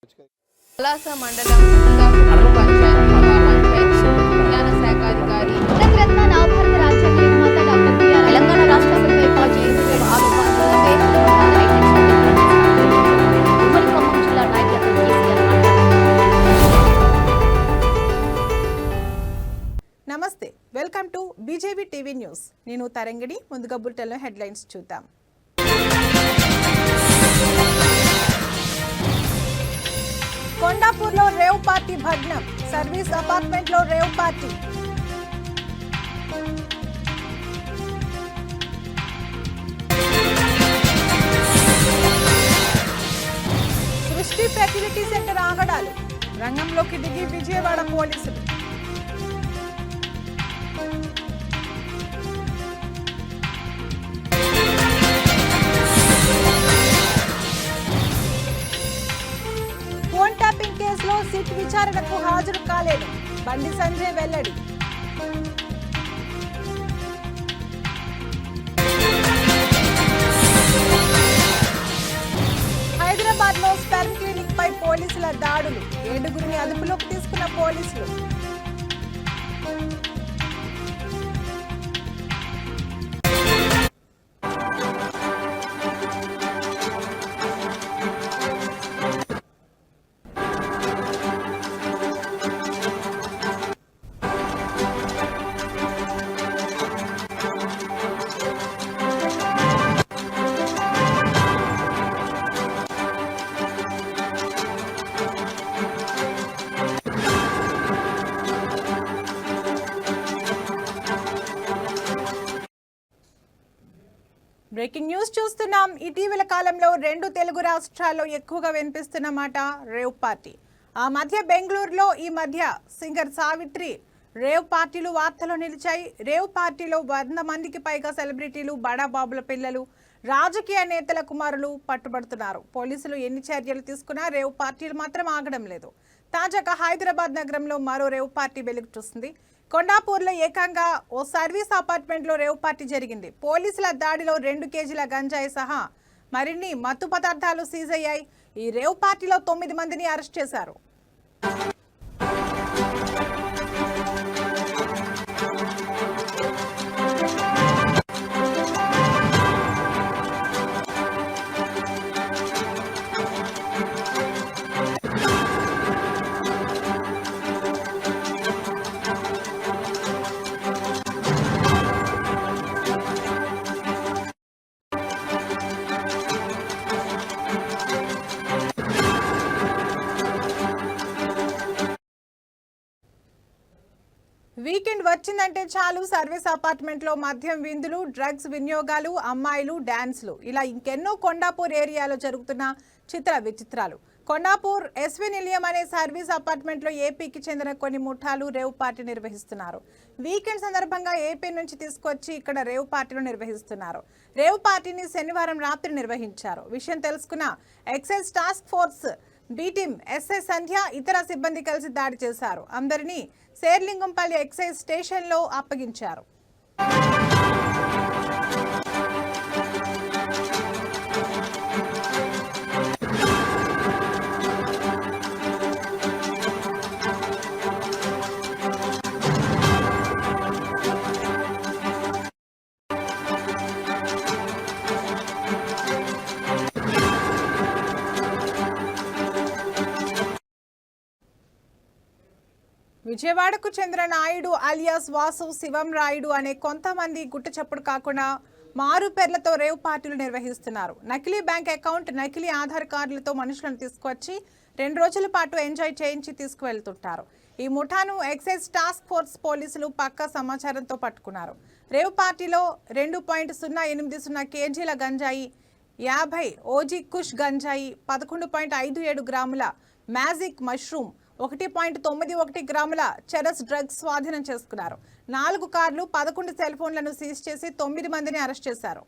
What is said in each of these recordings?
పలాస మండలం పంచాయత్ విజ్ఞాన శాఖ అధికారి రత్న నవభారత రాజ్యాంగ నిర్మాత డాక్టర్ బిఆర్ తెలంగాణ రాష్ట్ర సభ్యులపై ఉమ్మడి ఖమ్మం జిల్లా నాయకులతో కేసీఆర్ నమస్తే, welcome to BJP TV news. నేను తరంగిణి. ముందుగా బులెటిన్లో హెడ్లైన్స్ చూద్దాం. కొండాపూర్లో రేవ్ పార్టీ భగ్నం. సర్వీస్ అపార్ట్మెంట్లో రేవ్ పార్టీ. సృష్టి ఫెర్టిలిటీ సెంటర్ ఆగడాలు. రంగంలోకి దిగి విజయవాడ పోలీసులు. ఫోన్ ట్యాపింగ్ కేసులో సిట్ విచారణకు హాజరు కాలేదు. బండి సంజయ్ వెల్లడి. హైదరాబాద్ లో స్పెర్మ్ క్లినిక్ పై పోలీసుల దాడులు. 7గురిని అదుపులోకి తీసుకున్న పోలీసులు. బ్రేకింగ్ న్యూస్ చూస్తున్నాం. ఇటీవల కాలంలో 2 తెలుగు రాష్ట్రాల్లో ఎక్కువగా వినిపిస్తున్న మాట రేవ్ పార్టీ. ఆ మధ్య బెంగళూరులో ఈ మధ్య సింగర్ సావిత్రి రేవ్ పార్టీలు వార్తలో నిలిచాయి. రేవ్ పార్టీలో 100 మందికి పైగా సెలబ్రిటీలు, బడాబాబుల పిల్లలు, రాజకీయ నేతల కుమారులు పట్టుబడుతున్నారు. పోలీసులు ఎన్ని చర్యలు తీసుకున్నా రేవ్ పార్టీలు మాత్రం ఆగడం లేదు. తాజాగా హైదరాబాద్ నగరంలో మరో రేవ్ పార్టీ వెలుగు చూస్తుంది. కొండాపూర్లో ఏకంగా ఓ సర్వీస్ అపార్ట్మెంట్లో రేవ్ పార్టీ జరిగింది. పోలీసుల దాడిలో 2 కేజీల గంజాయి సహా మరిన్ని మత్తు పదార్థాలు సీజ్ అయ్యాయి. ఈ రేవ్ పార్టీలో 9 మందిని అరెస్ట్ చేశారు. వీకెండ్ వచ్చిందంటే చాలు సర్వీస్ అపార్ట్మెంట్లో మద్యం విందులు, డ్రగ్స్ వినియోగాలు, అమ్మాయిలు, డాన్స్లు, ఇలా ఇంకెన్నో కొండాపూర్ ఏరియాలో జరుగుతున్న చిత్ర విచిత్రాలు. కొండాపూర్ ఎస్వి నిలయం అనే సర్వీస్ అపార్ట్మెంట్లో ఏపీకి చెందిన కొన్ని ముఠాలు రేవ్ పార్టీ నిర్వహిస్తున్నారు. వీకెండ్ సందర్భంగా ఏపీ నుంచి తీసుకొచ్చి ఇక్కడ రేవ్ పార్టీలు నిర్వహిస్తున్నారు. రేవ్ పార్టీని శనివారం రాత్రి నిర్వహించారు. విషయం తెలుసుకున్న excise task force B team SI Sandhya, ఇతర సిబ్బంది కలిసి దాడి చేశారు. అందరినీ శేర్లింగంపల్లి ఎక్సైజ్ స్టేషన్లో అప్పగించారు. విజయవాడకు చెందిన నాయుడు అలియాస్ వాసు, శివం రాయుడు అనే కొంతమంది గుట్టు చప్పుడు కాకుండా మారు పేర్లతో రేవ్ పార్టీలు నిర్వహిస్తున్నారు. నకిలీ బ్యాంక్ అకౌంట్, నకిలీ ఆధార్ కార్డులతో మనుషులను తీసుకొచ్చి 2 రోజుల పాటు ఎంజాయ్ చేయించి తీసుకువెళ్తుంటారు. ఈ ముఠాను ఎక్సైజ్ టాస్క్ ఫోర్స్ పోలీసులు పక్కా సమాచారంతో పట్టుకున్నారు. రేవ్ పార్టీలో 2.080 కేజీల గంజాయి, 50 ఓజీ కుష్ గంజాయి, 11.57 గ్రాముల మ్యాజిక్ మష్రూమ్, 1.91 గ్రాముల చెరస్ డ్రగ్స్ స్వాధీనం చేసుకున్నారు. 4 కార్లు, 11 సెల్ ఫోన్లను సీజ్ చేసి 9 మందిని అరెస్ట్ చేశారు.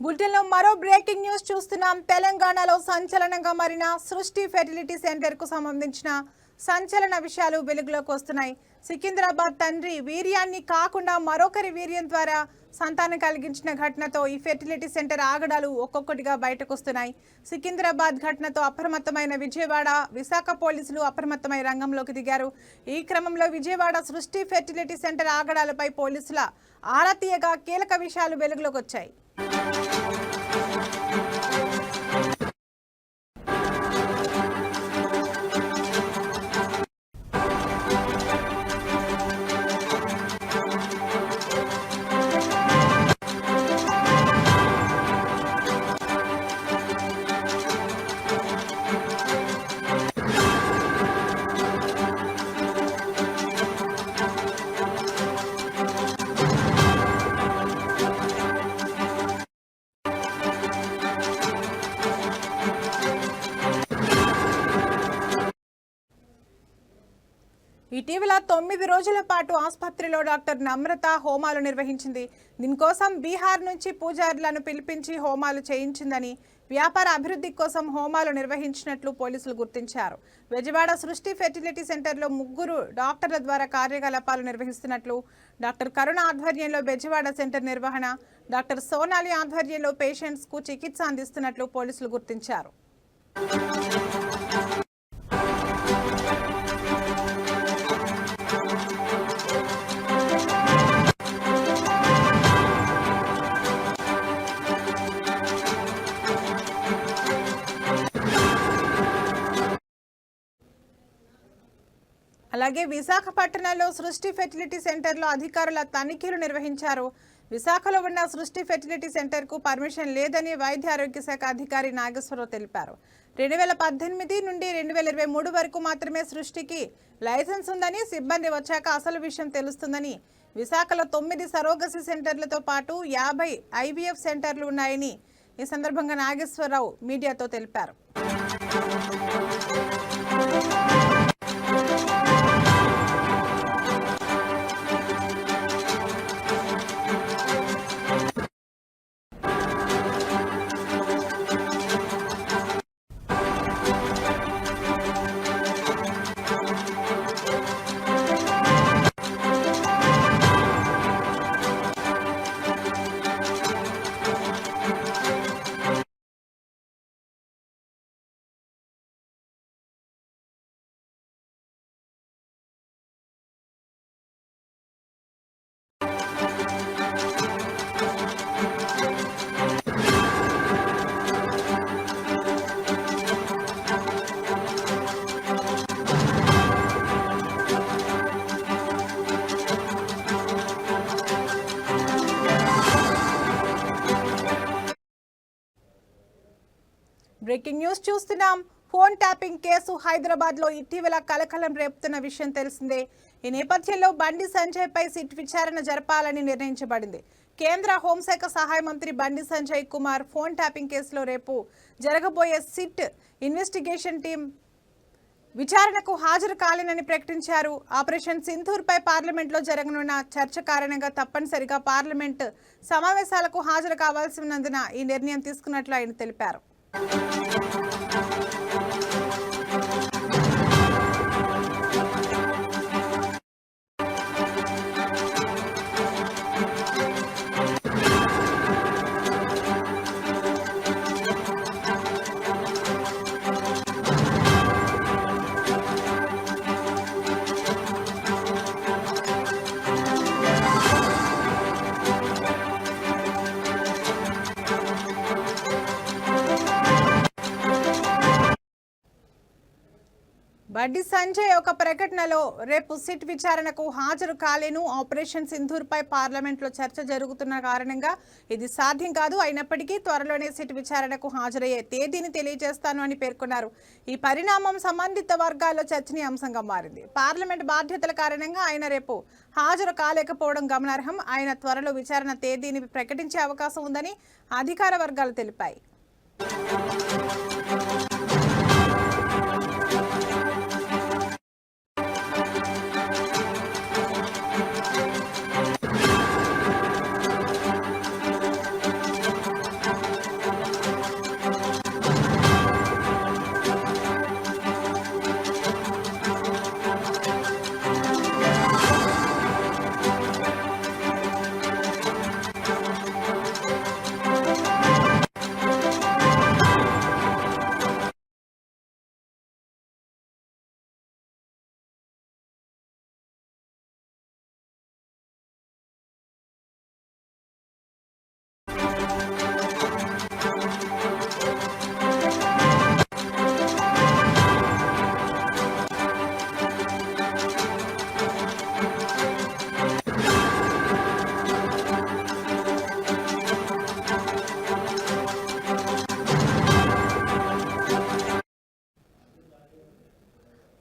బులెటిన్లో మరో బ్రేకింగ్ న్యూస్ చూస్తున్నాం. తెలంగాణలో సంచలనంగా మారిన సృష్టి ఫెర్టిలిటీ సెంటర్ కు సంబంధించిన సంచలన విషయాలు వెలుగులోకి వస్తున్నాయి. సికింద్రాబాద్ తండ్రి వీర్యాన్ని కాకుండా మరొకరి వీర్యం ద్వారా సంతానం కలిగించిన ఘటనతో ఈ ఫెర్టిలిటీ సెంటర్ ఆగడాలు ఒక్కొక్కటిగా బయటకు వస్తున్నాయి. సికింద్రాబాద్ ఘటనతో అప్రమత్తమైన విజయవాడ, విశాఖ పోలీసులు అప్రమత్తమై రంగంలోకి దిగారు. ఈ క్రమంలో విజయవాడ సృష్టి ఫెర్టిలిటీ సెంటర్ ఆగడాలపై పోలీసుల ఆరా తీయగా కీలక విషయాలు వెలుగులోకి వచ్చాయి. ఇటీవల 9 రోజుల పాటు ఆసుపత్రిలో డాక్టర్ నమ్రత హోమాలు నిర్వహించింది. దీనికోసం బీహార్ నుంచి పూజారులను పిలిపించి హోమాలు చేయించిందని, వ్యాపార అభివృద్ధి కోసం హోమాలు నిర్వహించినట్లు పోలీసులు గుర్తించారు. విజయవాడ సృష్టి ఫెర్టిలిటీ సెంటర్లో 3 డాక్టర్ల ద్వారా కార్యకలాపాలు నిర్వహిస్తున్నట్లు, డాక్టర్ కరుణ ఆధ్వర్యంలో బెజవాడ సెంటర్ నిర్వహణ, డాక్టర్ సోనాలి ఆధ్వర్యంలో పేషెంట్స్కు చికిత్స అందిస్తున్నట్లు పోలీసులు గుర్తించారు. అలాగే విశాఖపట్నంలో సృష్టి ఫెర్టిలిటీ సెంటర్లో అధికారుల తనిఖీలు నిర్వహించారు. విశాఖలో ఉన్న సృష్టి ఫెర్టిలిటీ సెంటర్కు పర్మిషన్ లేదని వైద్య ఆరోగ్య శాఖ అధికారి నాగేశ్వరరావు తెలిపారు. 2018 నుండి 2023 వరకు మాత్రమే సృష్టికి లైసెన్స్ ఉందని, సిబ్బంది వచ్చాక అసలు విషయం తెలుస్తుందని, విశాఖలో 9 సరోగసి సెంటర్లతో పాటు 50 IVF సెంటర్లు ఉన్నాయని ఈ సందర్భంగా నాగేశ్వరరావు మీడియాతో తెలిపారు. బ్రేకింగ్ న్యూస్ చూస్తున్నాం. ఫోన్ ట్యాపింగ్ కేసు హైదరాబాద్లో ఇటీవల కలకలం రేపుతున్న విషయం తెలిసిందే. ఈ నేపథ్యంలో బండి సంజయ్ పై సిట్ విచారణ జరపాలని నిర్ణయించబడింది. కేంద్ర హోంశాఖ సహాయ మంత్రి బండి సంజయ్ కుమార్ ఫోన్ ట్యాపింగ్ కేసులో రేపు జరగబోయే సిట్ ఇన్వెస్టిగేషన్ టీం విచారణకు హాజరు కాలేనని ప్రకటించారు. ఆపరేషన్ సింధూర్ పై పార్లమెంట్లో జరగనున్న చర్చ కారణంగా తప్పనిసరిగా పార్లమెంట్ సమావేశాలకు హాజరు కావాల్సి ఉన్నందున ఈ నిర్ణయం తీసుకున్నట్లు ఆయన తెలిపారు. బండి సంజయ్ ఒక ప్రకటనలో రేపు సిట్ విచారణకు హాజరు కాలేను, ఆపరేషన్ సింధూర్ పై పార్లమెంట్లో చర్చ జరుగుతున్న కారణంగా ఇది సాధ్యం కాదు, అయినప్పటికీ త్వరలోనే సిట్ విచారణకు హాజరయ్యే తేదీని తెలియజేస్తాను అని పేర్కొన్నారు. ఈ పరిణామం సంబంధిత వర్గాల్లో చర్చనీయాంశంగా మారింది. పార్లమెంట్ బాధ్యతల కారణంగా ఆయన రేపు హాజరు కాలేకపోవడం గమనార్హం. ఆయన త్వరలో విచారణ తేదీని ప్రకటించే అవకాశం ఉందని అధికార వర్గాలు తెలిపాయి.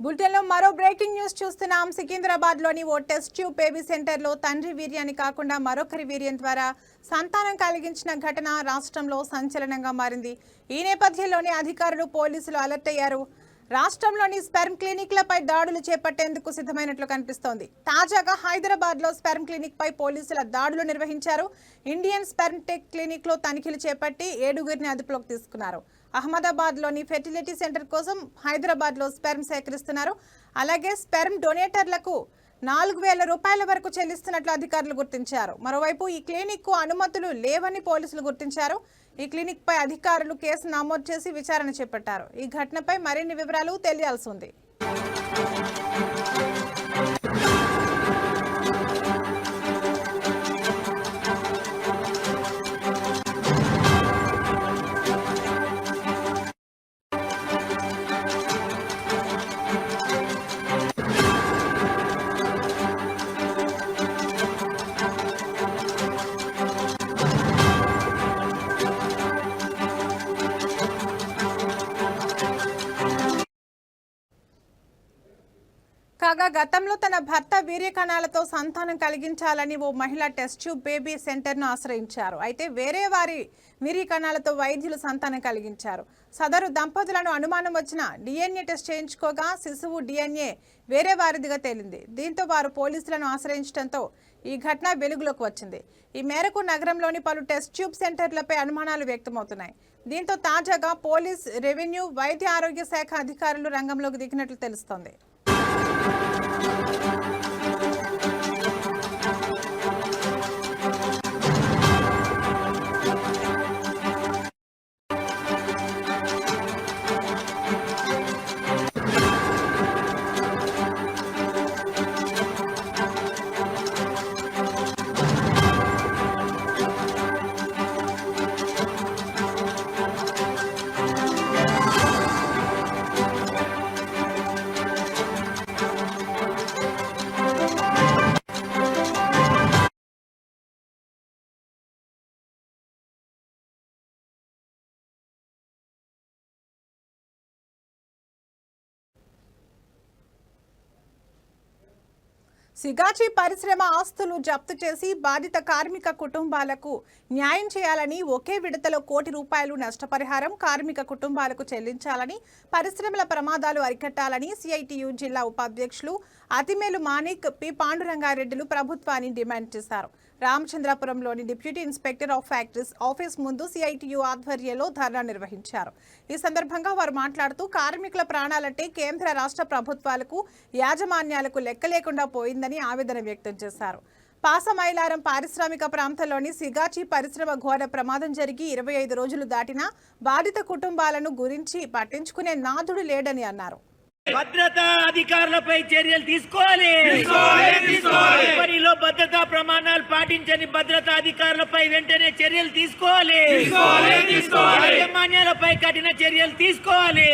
బులెటిన్లో మరో బ్రేకింగ్ న్యూస్ చూస్తున్నాం. సికింద్రాబాద్లోని ఓ టెస్ట్ ట్యూబ్ బేబీ సెంటర్లో తండ్రి వీర్యాన్ని కాకుండా మరొకరి వీర్యం ద్వారా సంతానం కలిగించిన ఘటన రాష్ట్రంలో సంచలనంగా మారింది. ఈ నేపథ్యంలోనే అధికారులు, పోలీసులు అలర్ట్ అయ్యారు. రాష్ట్రంలోని స్పెర్మ్ క్లినిక్లపై దాడులు చేపట్టేందుకు సిద్ధమైనట్లు కనిపిస్తోంది. తాజాగా హైదరాబాద్లో స్పెర్మ్ క్లినిక్ పై పోలీసుల దాడులు నిర్వహించారు. ఇండియన్ స్పెర్మ్ టెక్ క్లినిక్ లో తనిఖీలు చేపట్టి 7గురిని అదుపులోకి తీసుకున్నారు. అహ్మదాబాద్లోని ఫెర్టిలిటీ సెంటర్ కోసం హైదరాబాద్లో స్పెర్మ్ సేకరిస్తున్నారు. అలాగే స్పెర్మ్ డొనేటర్లకు 4,000 రూపాయల వరకు చెల్లిస్తున్నట్లు అధికారులు గుర్తించారు. మరోవైపు ఈ క్లినిక్ కు అనుమతులు లేవని పోలీసులు గుర్తించారు. ఈ క్లినిక్ పై అధికారులు కేసు నమోదు చేసి విచారణ చేపట్టారు. ఈ ఘటనపై మరిన్ని వివరాలు తెలియాల్సి ఉంది. కాగా గతంలో తన భర్త వీర్య కణాలతో సంతానం కలిగించాలని ఓ మహిళ టెస్ట్ ట్యూబ్ బేబీ సెంటర్ను ఆశ్రయించారు. అయితే వేరే వారి వీర్య కణాలతో వైద్యులు సంతానం కలిగించారు. సదరు దంపతులను అనుమానం వచ్చిన DNA టెస్ట్ చేయించుకోగా శిశువు DNA వేరే వారిదిగా తేలింది. దీంతో వారు పోలీసులను ఆశ్రయించడంతో ఈ ఘటన వెలుగులోకి వచ్చింది. ఈ మేరకు నగరంలోని పలు టెస్ట్ ట్యూబ్ సెంటర్లపై అనుమానాలు వ్యక్తమవుతున్నాయి. దీంతో తాజాగా పోలీస్, రెవెన్యూ, వైద్య ఆరోగ్య శాఖ అధికారులు రంగంలోకి దిగినట్లు తెలుస్తోంది. సిగాచి పరిశ్రమ ఆస్తులు జప్తు చేసి బాధిత కార్మిక కుటుంబాలకు న్యాయం చేయాలని, ఒకే విడతలో ₹1 కోటి నష్టపరిహారం కార్మిక కుటుంబాలకు చెల్లించాలని, పరిశ్రమల ప్రమాదాలు అరికట్టాలని సిఐటియు జిల్లా ఉపాధ్యక్షులు అతిమేలు మాణిక్, పి పాండురంగారెడ్డిలు ప్రభుత్వాన్ని డిమాండ్ చేశారు. రామచంద్రపురంలోని deputy inspector of factories office ముందు సిఐటియు ఆధ్వర్యంలో ధర్నా నిర్వహించారు. ఈ సందర్భంగా వారు మాట్లాడుతూ కార్మికుల ప్రాణాలంటే కేంద్ర, రాష్ట్ర ప్రభుత్వాలకు, యాజమాన్యాలకు లెక్క లేకుండా పోయిందని ఆవేదన వ్యక్తం చేశారు. పాసమైలారం పారిశ్రామిక ప్రాంతంలోని సిగాచి పరిశ్రమ ఘోర ప్రమాదం జరిగి 25 రోజులు దాటినా బాధిత కుటుంబాలను గురించి పట్టించుకునే నాథుడు లేడని అన్నారు. భద్రతా అధికారులపై చర్యలు తీసుకోవాలి. పనిలో భద్రతా ప్రమాణాలు పాటించని భద్రతా అధికారులపై వెంటనే చర్యలు తీసుకోవాలి. యాజమాన్యాలపై కఠిన చర్యలు తీసుకోవాలి.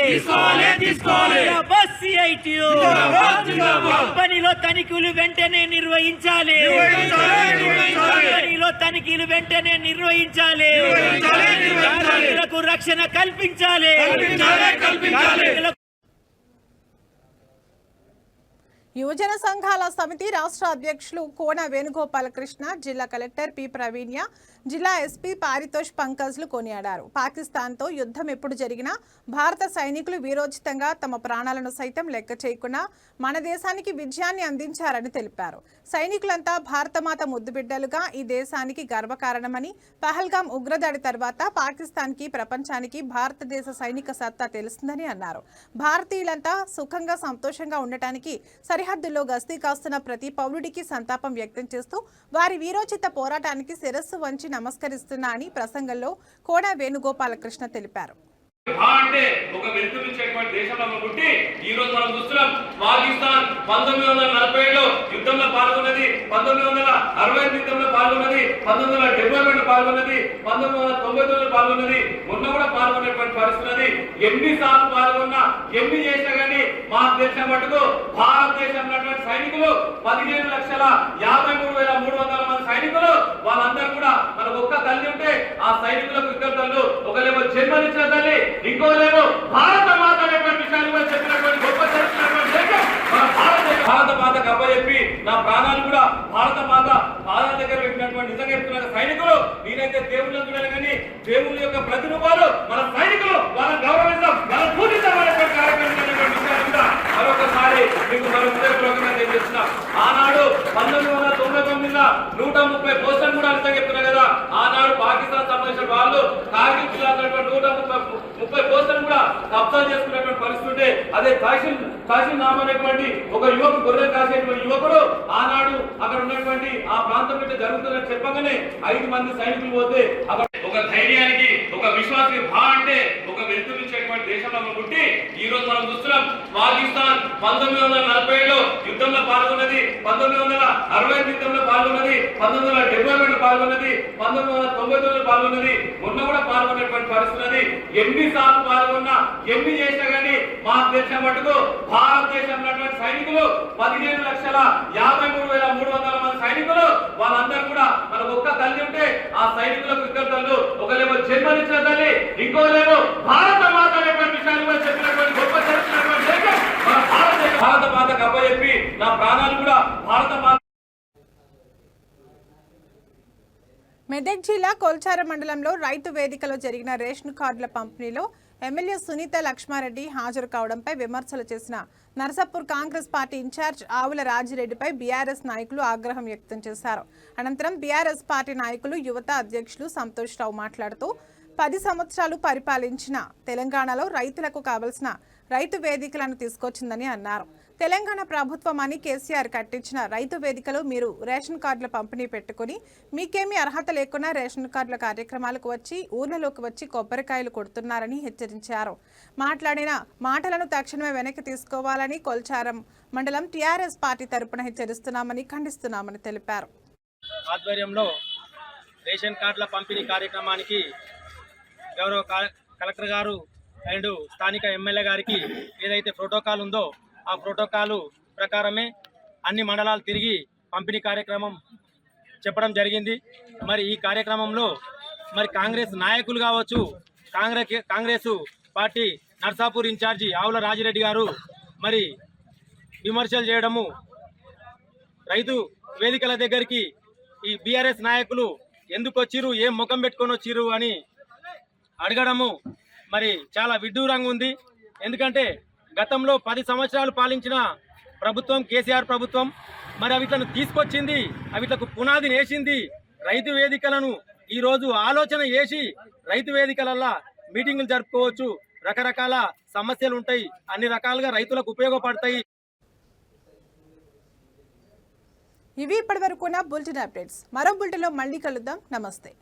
పనిలో తనిఖీలు వెంటనే నిర్వహించాలి. పనిలో తనిఖీలు వెంటనే నిర్వహించాలి. కార్మికులకు రక్షణ కల్పించాలి. యువజన సంఘాల సమితి రాష్ట్ర అధ్యక్షులు కోన వేణుగోపాలకృష్ణ, జిల్లా కలెక్టర్ పి ప్రవీణ్య, జిల్లా ఎస్పీ పారితోష్ పంకజ్లు కొనియాడారు. పాకిస్తాన్తో యుద్ధం ఎప్పుడు జరిగినా భారత సైనికులు వీరోచితంగా తమ ప్రాణాలను సైతం లెక్క చేయకుండా మన దేశానికి విజయాన్ని అందించారని తెలిపారు. సైనికులంతా భారతమాత ముద్దుబిడ్డలుగా ఈ దేశానికి గర్వకారణమని, పహల్గాం ఉగ్రదాడి తర్వాత పాకిస్తాన్కి, ప్రపంచానికి భారతదేశ సైనిక సత్తా తెలుస్తుందని అన్నారు. భారతీయులంతా సుఖంగా, సంతోషంగా ఉండటానికి సరిహద్దుల్లో గస్తీ కాస్తున్న ప్రతి పౌరుడికి సంతాపం వ్యక్తం చేస్తూ వారి వీరోచిత పోరాటానికి శిరస్సు వంచి నమస్కరిస్తున్నా అని ప్రసంగంలో కోన వేణుగోపాలకృష్ణ తెలిపారు. అంటే ఒక వెలుగునిచ్చేటువంటి దేశంలో పుట్టి ఈ రోజు మనం చూస్తున్నాం. పాకిస్తాన్ 1947లో యుద్ధంలో పాల్గొన్నది, 1968 యుద్ధంలో పాల్గొన్నది, 1972లో పాల్గొన్నది, 1999లో పాల్గొన్నది, మొన్న కూడా పాల్గొనేటువంటి పరిస్థితి. ఎన్నిసార్లు పాల్గొన్నా, ఎన్ని చేసినా కానీ మా దేశం మటుకు భారతదేశంలో సైనికులు 15,53,300 మంది సైనికులు, వాళ్ళందరూ కూడా మనకు ఒక్క తల్లి ఉంటే ఆ సైనికులకు ఇద్దరు తల్లు, ఒకలేమో జన్మనిచ్చిన తల్లి, ఇంకోలేమో భారత మాత అనేటువంటి విషయాన్ని కూడా చెప్పినటువంటి గొప్ప చరిత్ర నేనైతే దేవుళ్ళని చూడాలి కానీ దేవుళ్ళ యొక్క ప్రతిరూపాలు మన సైనికులు వాళ్ళని గౌరవిస్తాం, వాళ్ళని పూజిస్తాం అనేటువంటి కార్యక్రమం విషయాన్ని కూడా మరొకసారి మీకు మన హృదయపూర్వకంగా తెలియజేస్తున్నాం. ఆనాడు 1999లో 130 పోస్టులు కూడా అంతా చెప్తున్నా కదా. ఆనాడు పాకిస్తాన్ సంబంధించిన వాళ్ళు కార్గిల్ జిల్లాలో 130 పోస్టులు కూడా కబ్జా చేసుకున్నటువంటి పరిస్థితి ఉంటే అదే కాశీం నామ్ అనేటువంటి ఒక యువకుడు, గొర్రె కాసేటువంటి యువకుడు ఆనాడు అక్కడ ఉన్నటువంటి ఆ ప్రాంతం మీద జరుగుతుందని చెప్పగానే 5 మంది సైనికులు పోతే అక్కడ ఒక ధైర్యానికి, ఒక విశ్వాసానికి అంటే ఒక వెలుతురిచ్చేటువంటి దేశంలో పుట్టి ఈ రోజు మనం చూస్తున్నాం. పాకిస్తాన్ 1947లో యుద్ధంలో పాల్గొన్నది, 1960 యుద్ధంలో పాల్గొన్నది, 1972 పాల్గొన్నది, 1999లో పాల్గొన్నది, మొన్న కూడా పాల్గొన్నటువంటి పరిస్థితి. ఎన్నిసార్లు పాల్గొన్నా ఎన్ని చేసినా కానీ మా దేశం మటుకు భారతదేశంలో సైనికులు 15,53,300 మంది సైనికులు, వాళ్ళందరూ కూడా మనకు ఒక్క తల్లి ఉంటే ఆ సైనికులకు ఇద్దరు తల్లు, ఒకలేమో జన్మనిచ్చిన తల్లి, ఇంకోలేమో భారత మాత అనేటువంటి విషయాన్ని కూడా చెప్పినటువంటి గొప్ప చరిత్రటువంటి దేశం మన భారతదేశం. భారత మాతకు అప్పచెప్పి నా ప్రాణాలు కూడా భారత మాత. మెదక్ జిల్లా కొల్చార మండలంలో రైతు వేదికలో జరిగిన రేషన్ కార్డుల పంపిణీలో ఎమ్మెల్యే సునీత లక్ష్మారెడ్డి హాజరు కావడంపై విమర్శలు చేసిన నర్సాపూర్ కాంగ్రెస్ పార్టీ ఇన్ఛార్జ్ ఆవుల రాజిరెడ్డిపై బీఆర్ఎస్ నాయకులు ఆగ్రహం వ్యక్తం చేశారు. అనంతరం బీఆర్ఎస్ పార్టీ నాయకులు, యువత అధ్యక్షులు సంతోష్ రావు మాట్లాడుతూ 10 సంవత్సరాలు పరిపాలించిన తెలంగాణలో రైతులకు కావలసిన రైతు వేదికలను తీసుకొచ్చిందని అన్నారు. తెలంగాణ ప్రభుత్వం అని కేసీఆర్ కట్టించిన రైతు వేదికలో మీరు రేషన్ కార్డుల పంపిణీ పెట్టుకుని మీకేమీ అర్హత లేకున్నా రేషన్ కార్డుల కార్యక్రమాలకు వచ్చి ఊర్లలోకి వచ్చి కొబ్బరికాయలు కొడుతున్నారని హెచ్చరించారు. మాట్లాడిన మాటలను తక్షణమే వెనక్కి తీసుకోవాలని కొల్చారం మండలం టీఆర్ఎస్ పార్టీ తరపున హెచ్చరిస్తున్నామని, ఖండిస్తున్నామని తెలిపారు. ఆధ్వర్యంలో రేషన్ కార్డుల పంపిణీ కార్యక్రమానికి గౌరవ కలెక్టర్ గారు అండ్ స్థానిక ఎమ్మెల్యే గారికి ఏదైతే ప్రోటోకాల్ ఉందో ఆ ప్రోటోకాల్ ప్రకారమే అన్ని మండలాలు తిరిగి పంపిణీ కార్యక్రమం చెప్పడం జరిగింది. మరి ఈ కార్యక్రమంలో మరి కాంగ్రెస్ నాయకులు కావచ్చు, కాంగ్రెస్ పార్టీ నర్సాపూర్ ఇన్ఛార్జి ఆవుల రాజిరెడ్డి గారు మరి విమర్శలు చేయడము, రైతు వేదికల దగ్గరికి ఈ బీఆర్ఎస్ నాయకులు ఎందుకు వచ్చిరు, ఏం ముఖం పెట్టుకొని వచ్చిరు అని అడగడము మరి చాలా విడ్డూరంగా ఉంది. ఎందుకంటే గతంలో 10 సంవత్సరాలు పాలించిన ప్రభుత్వం కేసీఆర్ ప్రభుత్వం మరి అవిట్లను తీసుకొచ్చింది, అవిట్లకు పునాది వేసింది. రైతు వేదికలను ఈరోజు ఆలోచన చేసి రైతు వేదికలల్లా మీటింగులు జరుపుకోవచ్చు, రకరకాల సమస్యలు ఉంటాయి, అన్ని రకాలుగా రైతులకు ఉపయోగపడతాయి. ఇవి ఇప్పటివరకున్న బులెటిన్ అప్డేట్స్. మరో బులెటిన్లో మళ్ళీ కలుద్దాం. నమస్తే.